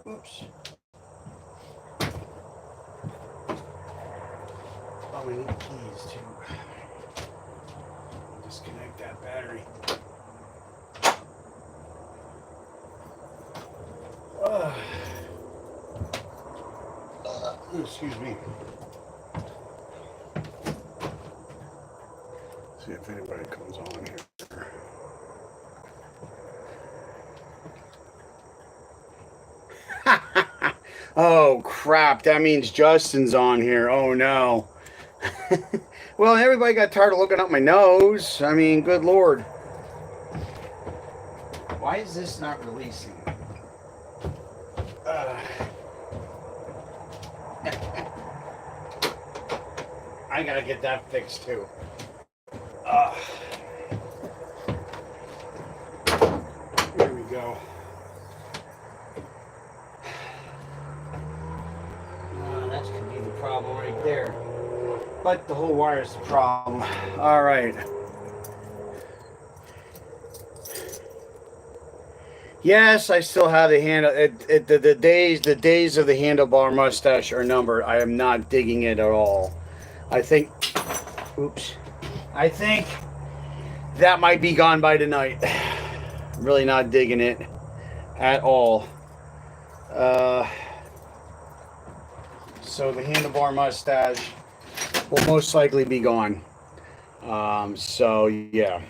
Oops. Oh, we need keys too. Disconnect that battery. Excuse me. See if anybody comes on here. Oh crap, that means Justin's on here. Oh no. Well, everybody got tired of looking up my nose. I mean, good lord. Why is this not releasing? I gotta get that fixed too. Here we go. That's gonna be the problem right there. But the whole wire is the problem. All right. Yes, I still have the handle. The days of the handlebar mustache are numbered. I am not digging it at all. I think. Oops. I think that might be gone by tonight. I'm really not digging it at all. So the handlebar mustache will most likely be gone. So yeah.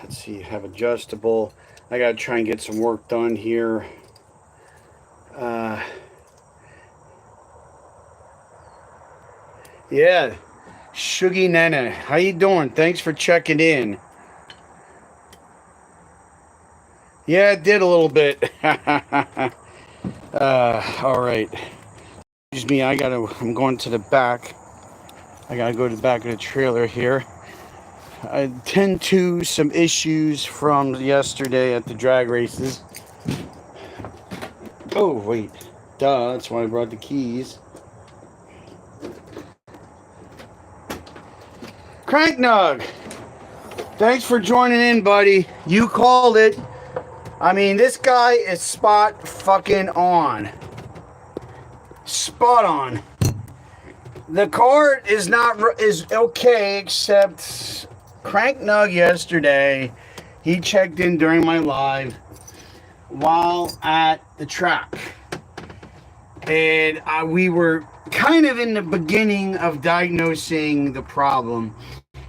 Let's see. Have adjustable. I gotta try and get some work done here. Yeah, Shuggy Nana, how you doing? Thanks for checking in. Yeah, it did a little bit. All right. Excuse me. I'm going to the back. I gotta go to the back of the trailer here. I tend to some issues from yesterday at the drag races. Oh, wait. Duh, that's why I brought the keys. Cranknug, thanks for joining in, buddy. You called it. I mean, this guy is spot fucking on. Spot on. The car is okay, except Cranknug yesterday, he checked in during my live while at the track. And we were kind of in the beginning of diagnosing the problem.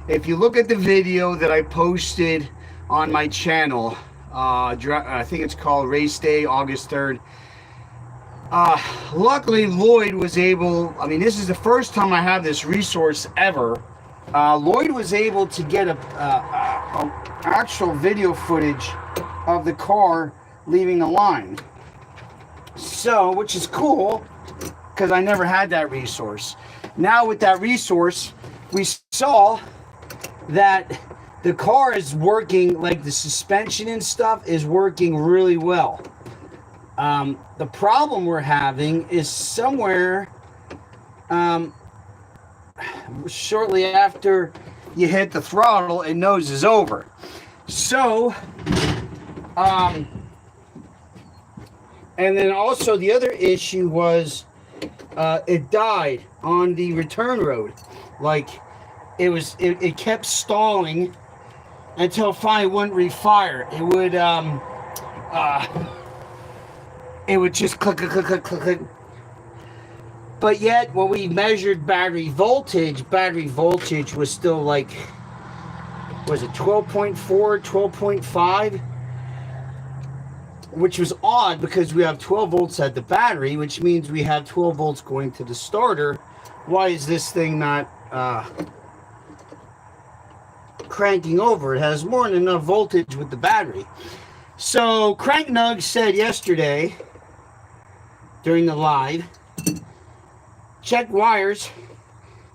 If you look at the video that I posted on my channel, I think it's called Race Day, August 3rd. Luckily, Lloyd was able, I mean, this is the first time I have this resource ever. Lloyd was able to get a actual video footage of the car leaving the line. So, which is cool, because I never had that resource. Now with that resource, we saw that the car is working, like the suspension and stuff is working really well. The problem we're having is somewhere shortly after you hit the throttle, it noses over. So, and then also the other issue was it died on the return road. Like it kept stalling until finally it wouldn't refire. It would just click, click, click, click, click, click. But yet, when we measured battery voltage was still like, was it 12.4, 12.5? Which was odd because we have 12 volts at the battery, which means we have 12 volts going to the starter. Why is this thing not cranking over? It has more than enough voltage with the battery. So Cranknug said yesterday during the live, check wires,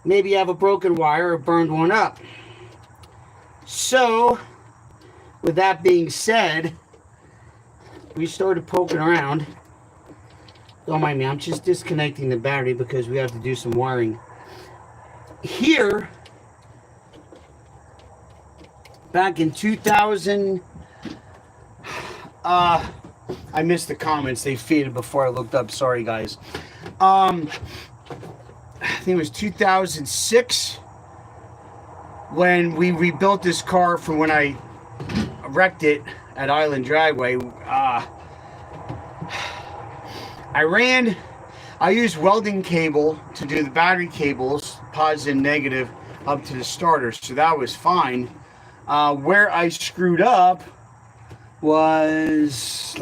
maybe you have a broken wire or burned one up. So with that being said, we started poking around. Don't mind me, I'm just disconnecting the battery because we have to do some wiring. Here back in 2000. I missed the comments. They faded before I looked up. Sorry, guys. I think it was 2006 when we rebuilt this car from when I wrecked it at Island Dragway. I used welding cable to do the battery cables, positive and negative, up to the starter, so that was fine. Where I screwed up was,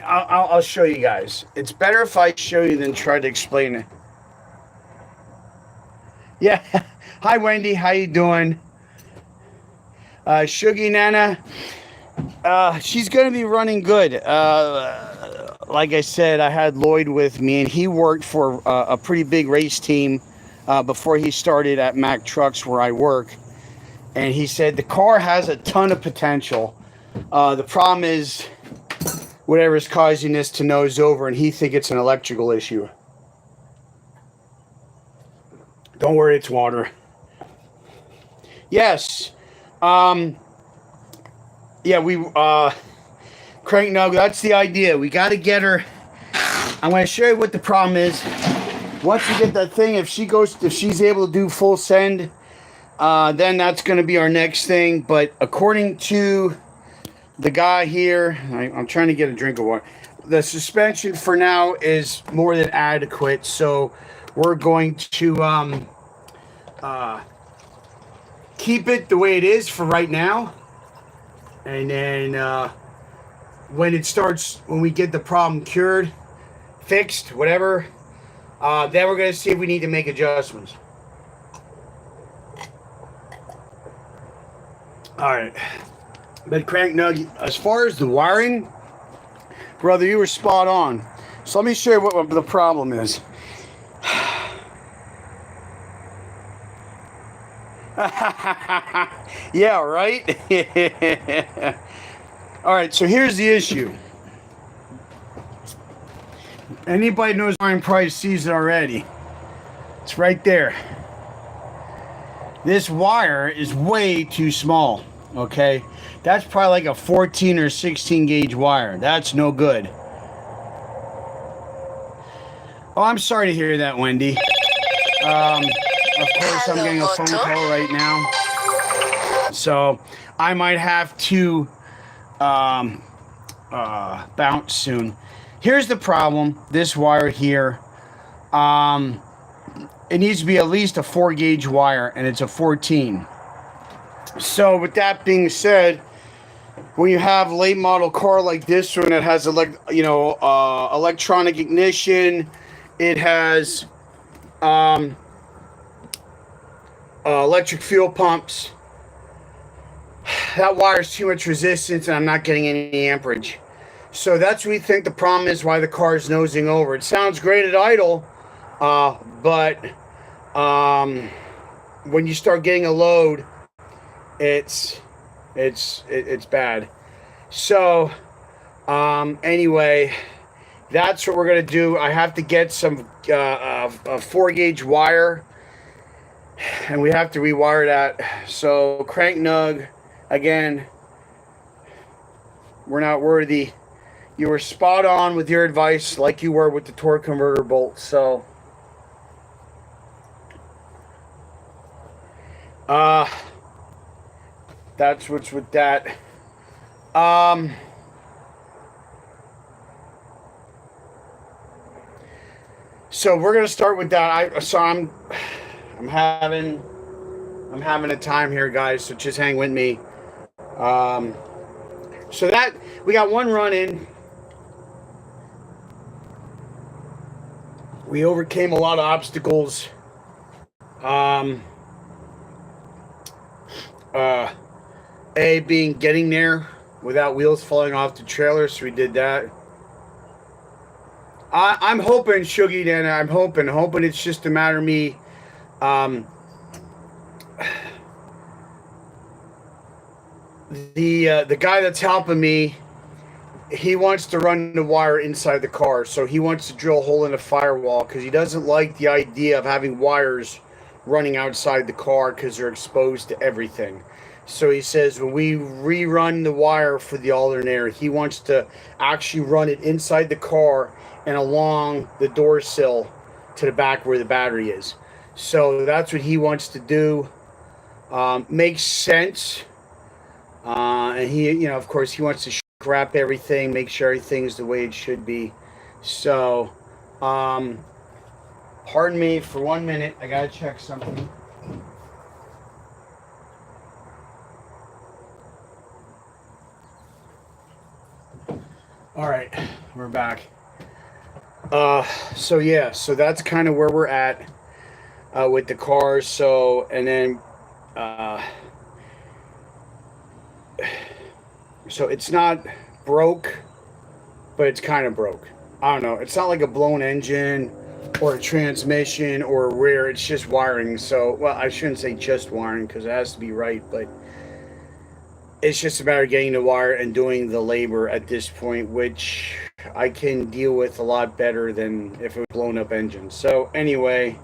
I'll show you guys. It's better if I show you than try to explain it. Yeah. Hi, Wendy. How you doing? Shuggy Nana. She's going to be running good. Like I said, I had Lloyd with me, and he worked for a pretty big race team before he started at Mack Trucks, where I work. And he said the car has a ton of potential. The problem is whatever's causing this to nose over, and he thinks it's an electrical issue. Don't worry, it's water. Yes. Yeah, Crank Nug, that's the idea. We got to get her. I'm going to show you what the problem is. Once we get that thing, if she's able to do full send, then that's going to be our next thing. But according to the guy here, I'm trying to get a drink of water. The suspension for now is more than adequate. So we're going to keep it the way it is for right now. And then when we get the problem cured, fixed, whatever, then we're going to see if we need to make adjustments. All right. But Crank Nug, as far as the wiring, brother, you were spot on. So let me show you what the problem is. Yeah, right? All right, so here's the issue. Anybody knows Iron Price sees it already. It's right there. This wire is way too small, okay? That's probably like a 14 or 16 gauge wire. That's no good. Oh, I'm sorry to hear that, Wendy. Of course, I'm getting a phone call right now. So I might have to bounce soon. Here's the problem. This wire here, it needs to be at least a 4 gauge wire, and it's a 14. So with that being said, when you have a late model car like this one, it has electronic ignition, it has electric fuel pumps. That wire is too much resistance, and I'm not getting any amperage. So that's what we think the problem is, why the car is nosing over. It sounds great at idle, but when you start getting a load, it's bad. So anyway, that's what we're gonna do. I have to get some a 4 gauge wire, and we have to rewire that. So Crank Nug, again, we're not worthy. You were spot on with your advice, like you were with the torque converter bolt. So that's what's with that. So we're gonna start with that. I'm having a time here, guys. So just hang with me. So that we got one run in. We overcame a lot of obstacles. Being getting there without wheels falling off the trailer, so we did that. I'm hoping, Shuggy, Dan, I'm hoping it's just a matter of me. The guy that's helping me, he wants to run the wire inside the car, so he wants to drill a hole in the firewall because he doesn't like the idea of having wires running outside the car because they're exposed to everything. So he says when we rerun the wire for the alternator, he wants to actually run it inside the car and along the door sill to the back where the battery is. So that's what he wants to do. Makes sense. And he, of course, he wants to wrap everything, make sure everything's the way it should be. So, pardon me for 1 minute. I gotta check something. All right, we're back. So yeah, so that's kind of where we're at with the cars. So, and then, so it's not broke, but it's kind of broke. I don't know. It's not like a blown engine or a transmission or a rear. It's just wiring. So, well, I shouldn't say just wiring because it has to be right, but it's just a matter of getting the wire and doing the labor at this point, which I can deal with a lot better than if it was blown up engine. So anyway,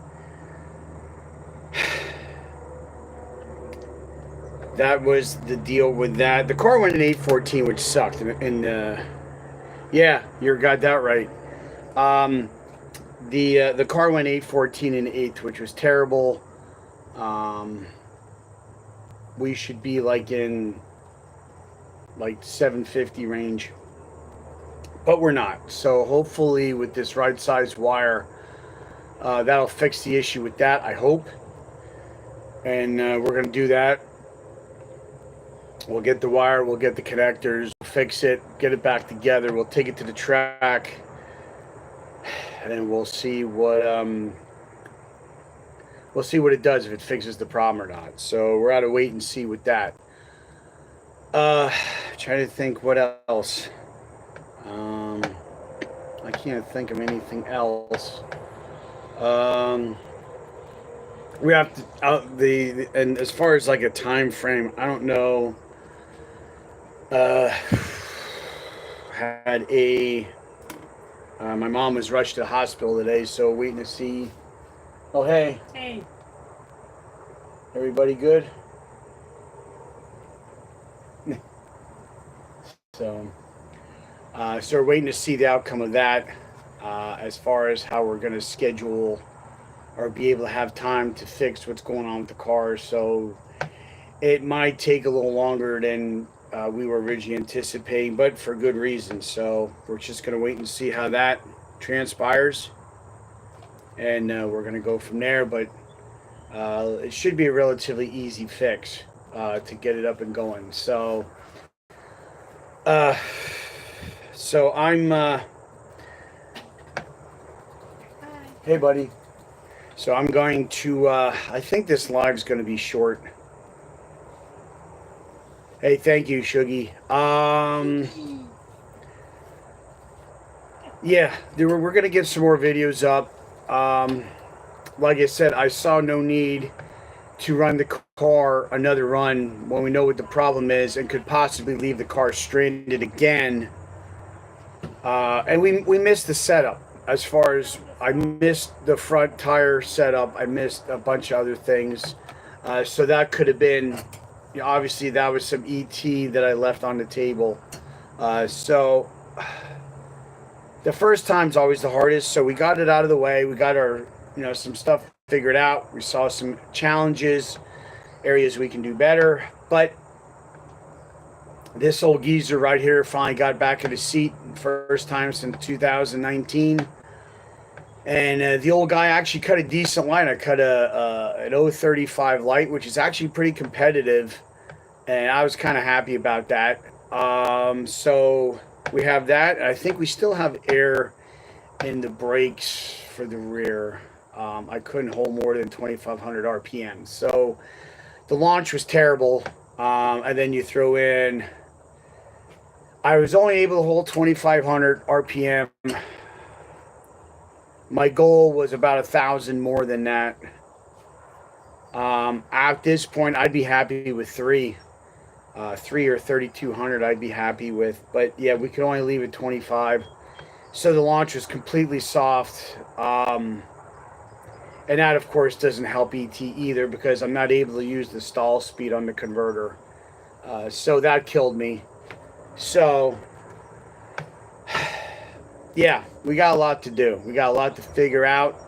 that was the deal with that. The car went in 814, which sucked. And yeah, you got that right. The car went 814 in 8th, which was terrible. We should be like in like 750 range, but we're not. So hopefully with this right size wire, that'll fix the issue with that, I hope. And we're going to do that. We'll get the wire, we'll get the connectors, fix it, get it back together. We'll take it to the track, and we'll see what it does, if it fixes the problem or not. So we're out to wait and see with that. Trying to think what else. I can't think of anything else. We have to and as far as like a time frame, I don't know. Had a my mom was rushed to the hospital today, so waiting to see. Oh hey. Hey. Everybody good? So we're waiting to see the outcome of that, as far as how we're going to schedule or be able to have time to fix what's going on with the car. So it might take a little longer than we were originally anticipating, but for good reason. So we're just going to wait and see how that transpires, and we're going to go from there. But it should be a relatively easy fix to get it up and going. So I'm hey buddy. So I'm going to I think this live's going to be short. Hey, thank you, Shuggy. Yeah, we're going to get some more videos up. Like I said, I saw no need to run the car another run when we know what the problem is and could possibly leave the car stranded again. And we missed the setup. As far as I missed the front tire setup, I missed a bunch of other things. So that could have been, obviously that was some ET that I left on the table. So the first time's always the hardest. So we got it out of the way. We got our, some stuff figured out. We saw some challenges, areas we can do better. But this old geezer right here finally got back in his seat, first time since 2019. And the old guy actually cut a decent light. I cut an 035 light, which is actually pretty competitive. And I was kind of happy about that. So we have that. I think we still have air in the brakes for the rear. I couldn't hold more than 2,500 RPM. So the launch was terrible. And then you throw in, I was only able to hold 2,500 RPM. My goal was about 1,000 more than that. At this point, I'd be happy with 3 or 3,200. I'd be happy with, but yeah, we could only leave it 25. So the launch was completely soft. And And that, of course, doesn't help ET either because I'm not able to use the stall speed on the converter. So that killed me. So, yeah, we got a lot to do. We got a lot to figure out.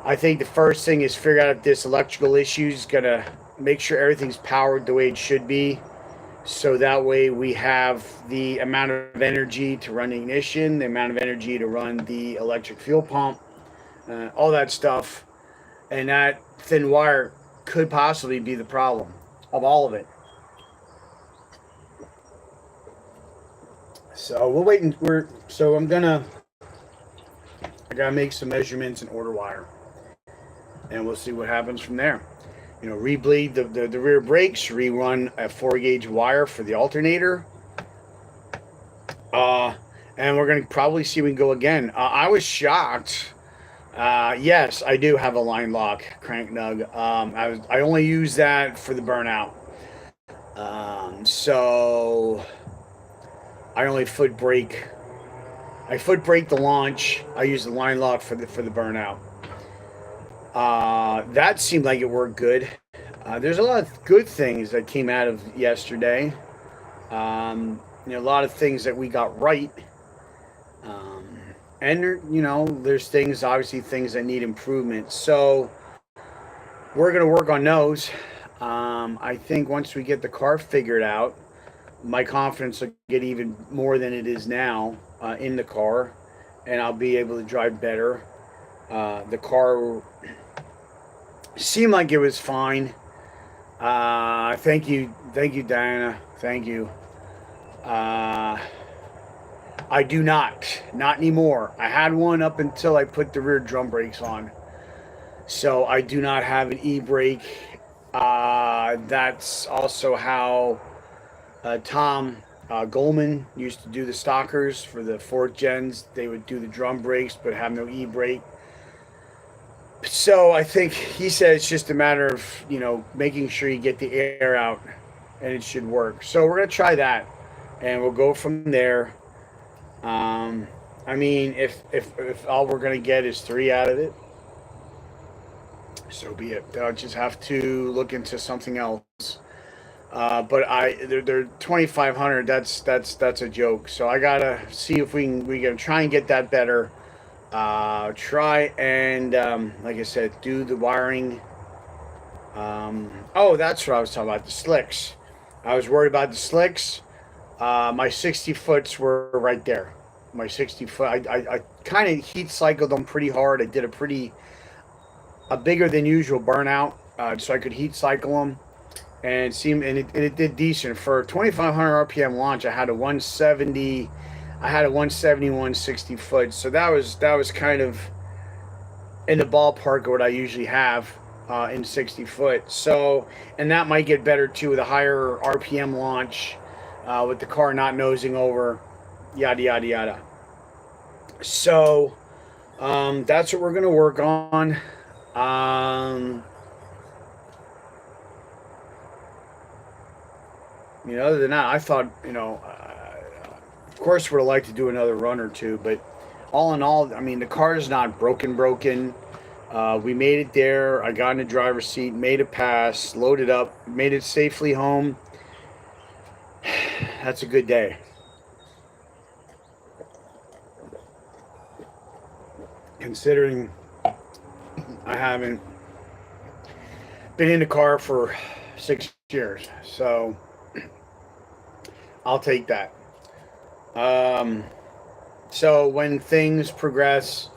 I think the first thing is figure out if this electrical issue is going to make sure everything's powered the way it should be. So that way we have the amount of energy to run the ignition, the amount of energy to run the electric fuel pump, all that stuff. And that thin wire could possibly be the problem of all of it. So we're waiting. So I gotta make some measurements and order wire, and we'll see what happens from there. Rebleed the rear brakes, rerun a 4-gauge wire for the alternator. And we're gonna probably see if we can go again. I was shocked. Yes, I do have a line lock crank nug. I only use that for the burnout. So I only foot brake. I foot brake the launch. I use the line lock for the burnout. That seemed like it worked good. There's a lot of good things that came out of yesterday. A lot of things that we got right. And there's things that need improvement. So we're going to work on those. I think once we get the car figured out, my confidence will get even more than it is now in the car, and I'll be able to drive better. The car seemed like it was fine. Thank you, Diana. Thank you. I do not anymore. I had one up until I put the rear drum brakes on. So I do not have an e-brake. That's also how Tom Goldman used to do the stockers for the 4th gens. They would do the drum brakes but have no e-brake. So I think he said it's just a matter of, making sure you get the air out and it should work. So we're going to try that and we'll go from there. If all we're going to get is 3 out of it, so be it. I'll just have to look into something else. But they're 2,500. That's a joke. So I gotta see if we can try and get that better. Try and like I said, do the wiring. That's what I was talking about, the slicks. I was worried about the slicks. My 60 foots were right there. My 60 foot. I kind of heat cycled them pretty hard. I did a bigger than usual burnout, so I could heat cycle them. And it did decent for 2,500 RPM launch. I had a 170, 160 foot. So that was kind of in the ballpark of what I usually have in 60 foot. So, and that might get better too with a higher RPM launch, with the car not nosing over, yada yada yada. So that's what we're gonna work on. Other than that, I thought, of course, would have liked to do another run or two, but all in all, the car is not broken. We made it there. I got in the driver's seat, made it pass, loaded up, made it safely home. That's a good day. Considering I haven't been in the car for 6 years, so I'll take that. So when things progress,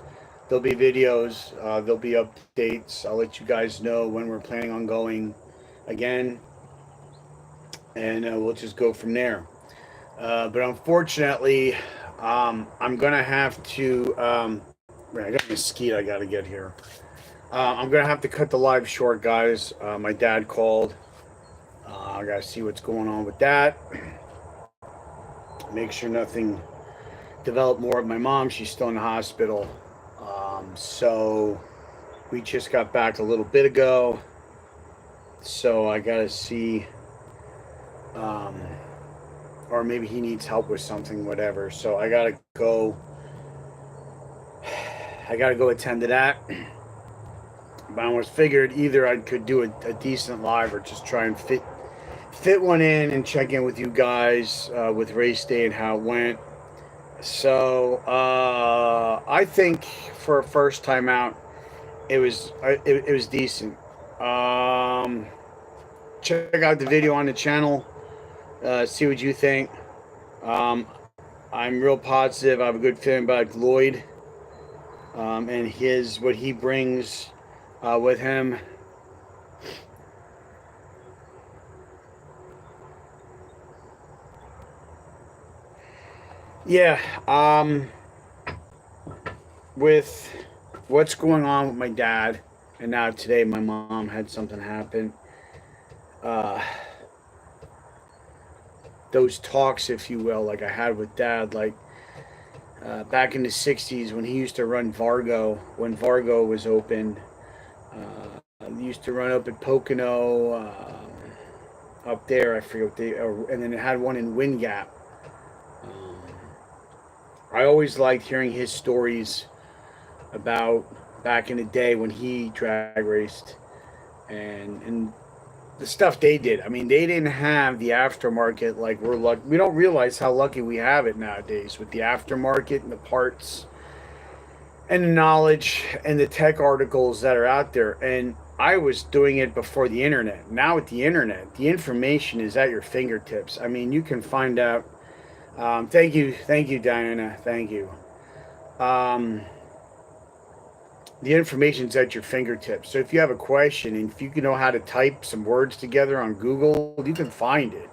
there'll be videos, there'll be updates. I'll let you guys know when we're planning on going again, and we'll just go from there. But unfortunately, I'm gonna have to. I got a mosquito I gotta get here. I'm gonna have to cut the live short, guys. My dad called. I gotta see what's going on with that. Make sure nothing developed more with my mom. She's still in the hospital. So we just got back a little bit ago. So I gotta see, or maybe he needs help with something, whatever. So I gotta go attend to that. But I almost figured either I could do a decent live or just try and fit one in and check in with you guys with race day and how it went. So I think for a first time out, it was decent. Um, Check out the video on the channel. See what you think. Um, I'm real positive. I have a good feeling about Lloyd and what he brings with him. Yeah. With what's going on with my dad, and now today my mom had something happen. Those talks, if you will, like I had with dad, like back in the 60s when he used to run Vargo, when Vargo was opened. He used to run up at Pocono, up there, I forget what and then it had one in Wind Gap. I always liked hearing his stories about back in the day when he drag raced and the stuff they did. I mean, they didn't have the aftermarket like we're lucky. We don't realize how lucky we have it nowadays with the aftermarket and the parts and the knowledge and the tech articles that are out there. And I was doing it before the internet. Now with the internet, the information is at your fingertips. I mean, you can find out. Thank you, Diana. Thank you. The information's at your fingertips. So if you have a question and if you can know how to type some words together on Google, you can find it.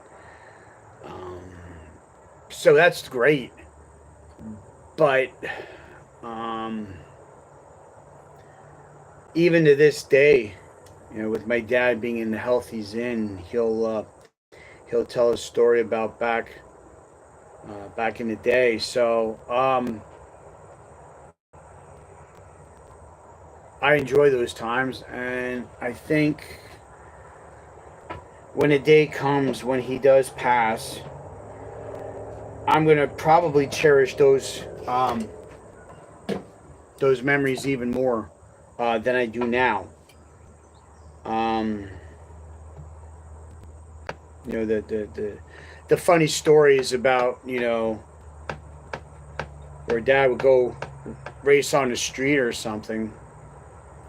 So that's great. But even to this day, you know, with my dad being in the health he's in, he'll tell a story about back in the day. So I enjoy those times, and I think when a day comes when he does pass, I'm gonna probably cherish those memories even more than I do now. You know, the funny stories about, you know, where dad would go race on the street or something.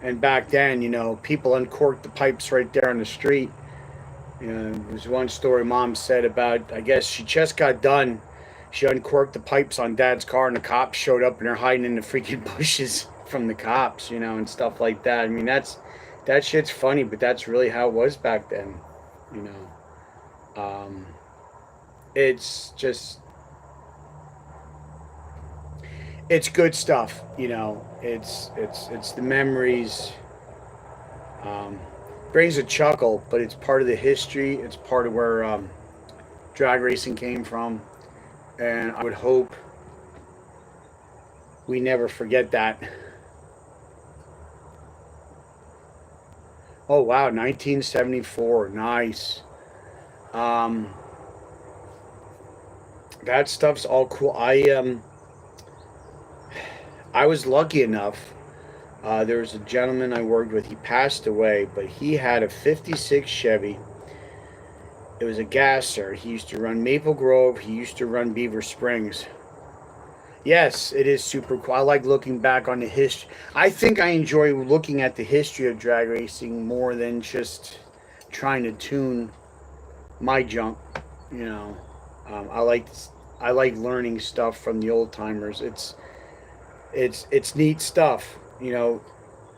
And back then, you know, people uncorked the pipes right there on the street. You know, there was one story mom said about, I guess she just got done. She uncorked the pipes on dad's car and the cops showed up and they're hiding in the freaking bushes from the cops, you know, and stuff like that. I mean, that shit's funny, but that's really how it was back then, you know. It's just, it's good stuff, you know. It's the memories. Brings a chuckle, but it's part of the history. It's part of where drag racing came from, and I would hope we never forget that. Oh wow, 1974, nice. That stuff's all cool. I was lucky enough. There was a gentleman I worked with. He passed away, but he had a '56 Chevy. It was a gasser. He used to run Maple Grove. He used to run Beaver Springs. Yes, it is super cool. I like looking back on the history. I think I enjoy looking at the history of drag racing more than just trying to tune my junk. You know, I like learning stuff from the old timers. It's neat stuff. You know,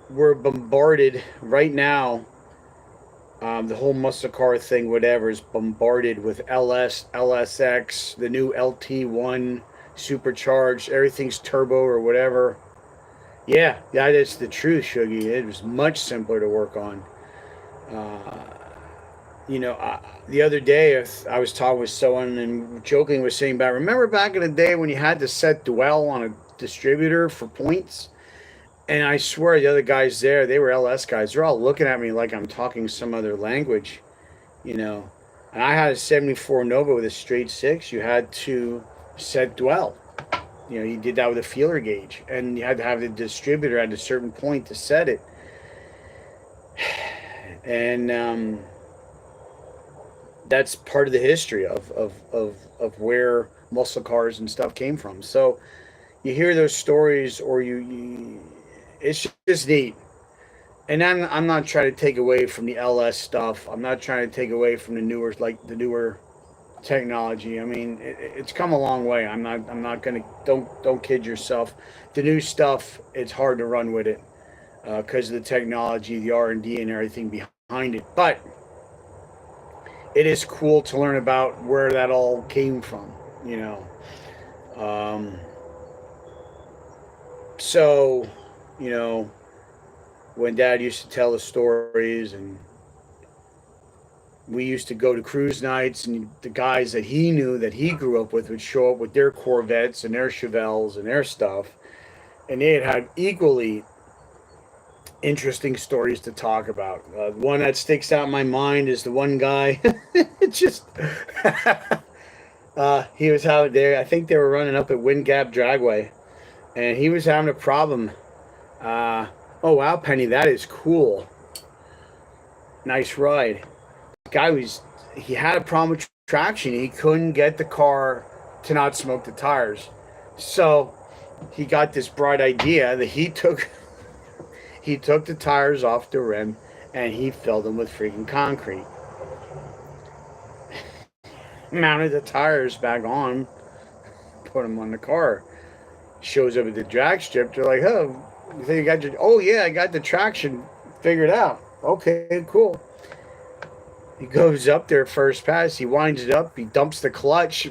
we're bombarded right now. The whole muscle car thing, whatever, is bombarded with LS, LSX, the new LT1 supercharged, everything's turbo or whatever. Yeah, that is the truth, Shuggy. It was much simpler to work on. You know, the other day I was talking with someone and joking was saying about, remember back in the day when you had to set dwell on a distributor for points? And I swear the other guys there, they were LS guys. They're all looking at me like I'm talking some other language, you know. And I had a 74 Nova with a straight six. You had to set dwell. You know, you did that with a feeler gauge. And you had to have the distributor at a certain point to set it. And that's part of the history of where muscle cars and stuff came from. So you hear those stories, or it's just neat. And I'm not trying to take away from the LS stuff. I'm not trying to take away from the newer technology. I mean, it's come a long way. I'm not gonna don't kid yourself. The new stuff, it's hard to run with it because of the technology, the R&D, and everything behind it. But it is cool to learn about where that all came from. You know, um, so you know when Dad used to tell the stories, and we used to go to cruise nights, and the guys that he knew that he grew up with would show up with their Corvettes and their Chevelles and their stuff, and they had equally interesting stories to talk about. One that sticks out in my mind is the one guy. Just he was out there. I think they were running up at Wind Gap Dragway, and he was having a problem. Uh, oh wow, Penny, that is cool. Nice ride. Guy was he had a problem with traction. He couldn't get the car to not smoke the tires. So he got this bright idea that he took the tires off the rim and he filled them with freaking concrete. Mounted the tires back on, put them on the car. Shows up at the drag strip. They're like, "Oh, you think you got your? Oh yeah, I got the traction figured out. Okay, cool." He goes up there first pass. He winds it up. He dumps the clutch,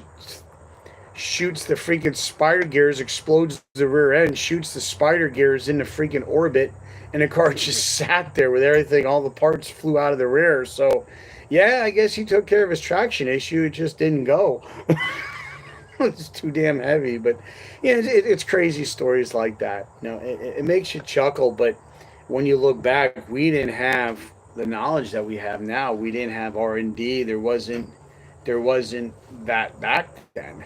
shoots the freaking spider gears, explodes the rear end, shoots the spider gears into freaking orbit, and the car just sat there with everything. All the parts flew out of the rear. So, yeah, I guess he took care of his traction issue. It just didn't go. It's too damn heavy. But yeah, it's crazy stories like that. It makes you chuckle. But when you look back, we didn't have the knowledge that we have now. We didn't have R&D. There wasn't that back then.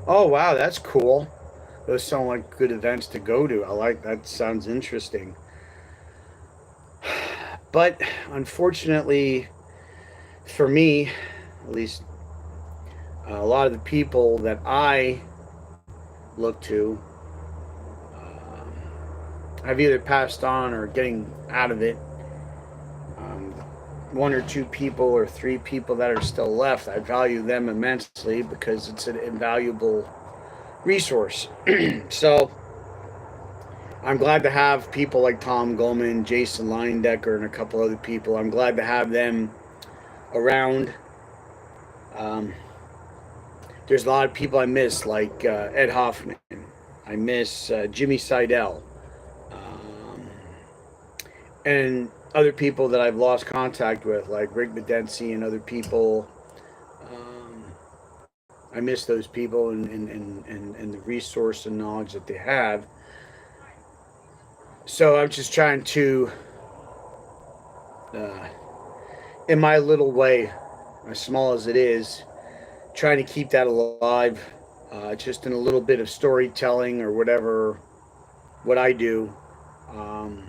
Oh wow, that's cool. Those sound like good events to go to. I like that. Sounds interesting. But unfortunately, for me, at least, a lot of the people that I look to have either passed on or getting out of it. Um, One or two people or three people that are still left, I value them immensely because it's an invaluable resource. So I'm glad to have people like Tom Goldman, Jason Leindecker, and a couple other people. I'm glad to have them around. Um, there's a lot of people I miss, like Ed Hoffman. I miss Jimmy Seidel. Um, and other people that I've lost contact with, like Rick Medency and other people. Um, I miss those people and the resource and knowledge that they have. So I'm just trying to, uh, in my little way, as small as it is, trying to keep that alive, just in a little bit of storytelling or whatever, what I do. Um,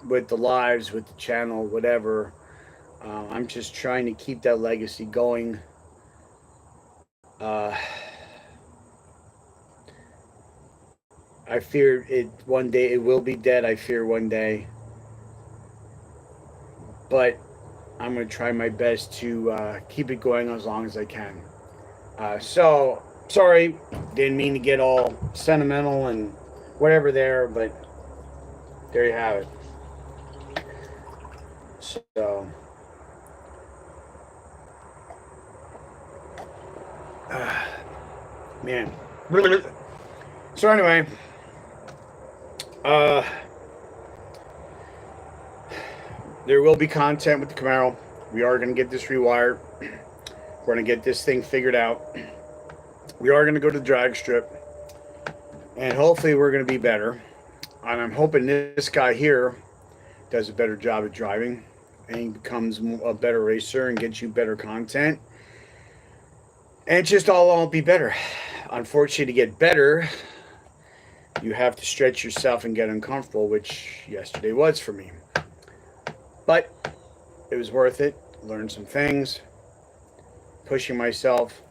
with the lives, with the channel, whatever. I'm just trying to keep that legacy going. Uh, I fear it one day it will be dead. I fear one day, but I'm gonna try my best to keep it going as long as I can. So sorry, didn't mean to get all sentimental and whatever there, but there you have it. So, uh, man. So anyway, uh, there will be content with the Camaro. We are going to get this rewired. We're going to get this thing figured out. We are going to go to the drag strip, and hopefully we're going to be better. And I'm hoping this guy here does a better job at driving, and he becomes a better racer and gets you better content. And it just all be better. Unfortunately, to get better, you have to stretch yourself and get uncomfortable, which yesterday was for me. But it was worth it. Learned some things, pushing myself,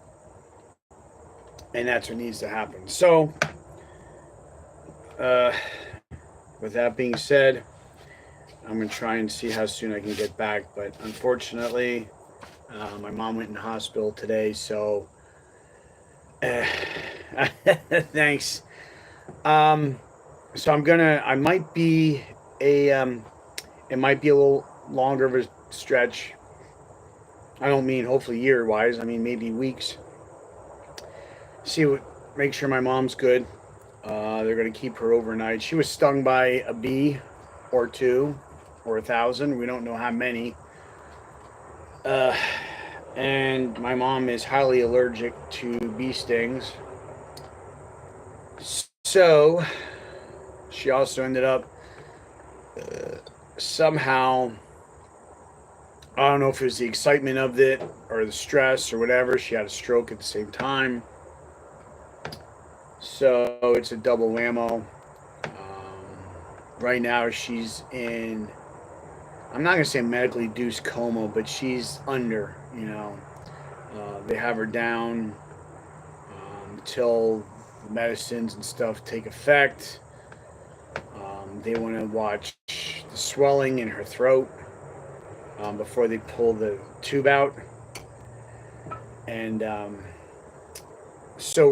and that's what needs to happen. So, with that being said, I'm going to try and see how soon I can get back. But unfortunately, my mom went in the hospital today, so thanks. So I might be it might be a little longer of a stretch. I don't mean hopefully year wise. I mean maybe weeks. Make sure my mom's good. They're gonna keep her overnight. She was stung by a bee, or two, or 1,000. We don't know how many. And my mom is highly allergic to bee stings. So she also ended up somehow, I don't know if it was the excitement of it or the stress or whatever, she had a stroke at the same time. So it's a double whammo. Right now she's in, I'm not going to say medically induced coma, but she's under, they have her down until the medicines and stuff take effect. They want to watch the swelling in her throat before they pull the tube out. And so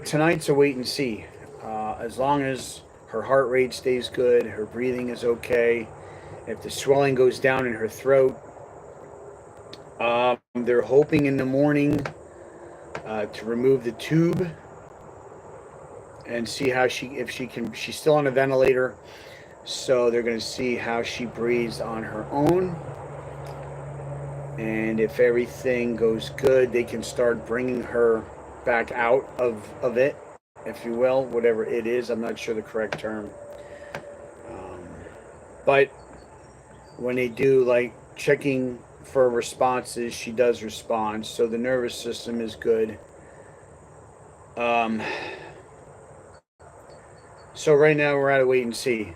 tonight's a wait and see. As long as her heart rate stays good, her breathing is okay. If the swelling goes down in her throat, they're hoping in the morning to remove the tube and see how she's still on a ventilator. So they're going to see how she breathes on her own. And if everything goes good, they can start bringing her back out of it, if you will, whatever it is. I'm not sure the correct term. But when they do like checking for responses, she does respond. So the nervous system is good. So right now we're at a wait and see.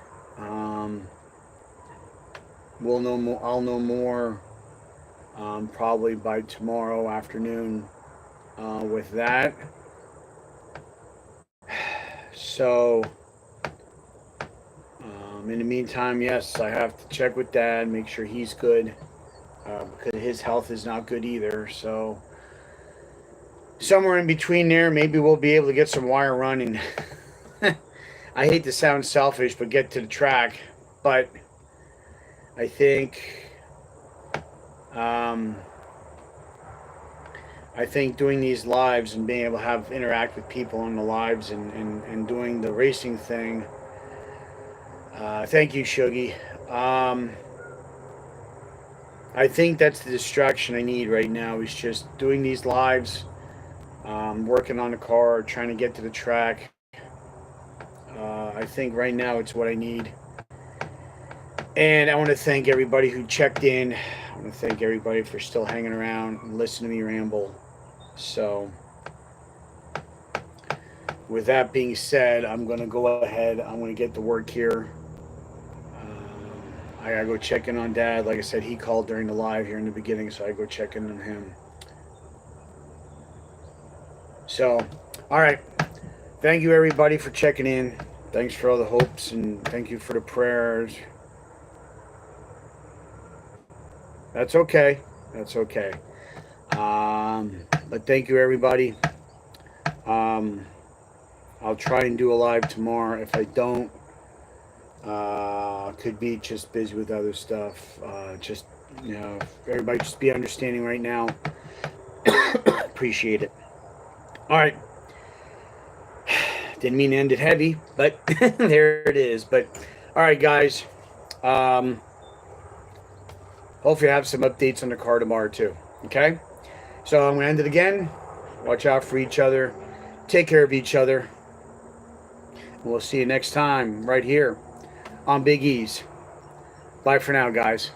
We'll know more. I'll know more probably by tomorrow afternoon with that. So in the meantime, yes, I have to check with Dad, make sure he's good, because his health is not good either. So somewhere in between there, maybe we'll be able to get some wire running. I hate to sound selfish, but get to the track. But I think doing these lives and being able to interact with people in the lives and doing the racing thing. Thank you, Shuggy. I think that's the distraction I need right now, is just doing these lives, working on the car, trying to get to the track. I think right now it's what I need. And I want to thank everybody who checked in. I want to thank everybody for still hanging around and listening to me ramble. So with that being said, I'm going to go ahead. I'm going to get to work here. I got to go check in on Dad. Like I said, he called during the live here in the beginning, so I go check in on him. So, all right. Thank you, everybody, for checking in. Thanks for all the hopes, and thank you for the prayers. That's okay. That's okay. But thank you, everybody. I'll try and do a live tomorrow. If I don't, could be just busy with other stuff. Everybody just be understanding right now. Appreciate it. All right. Didn't mean to end it heavy, but there it is. But all right, guys. Hopefully I have some updates on the car tomorrow too. Okay? So I'm going to end it again. Watch out for each other. Take care of each other. We'll see you next time right here on Big E's. Bye for now, guys.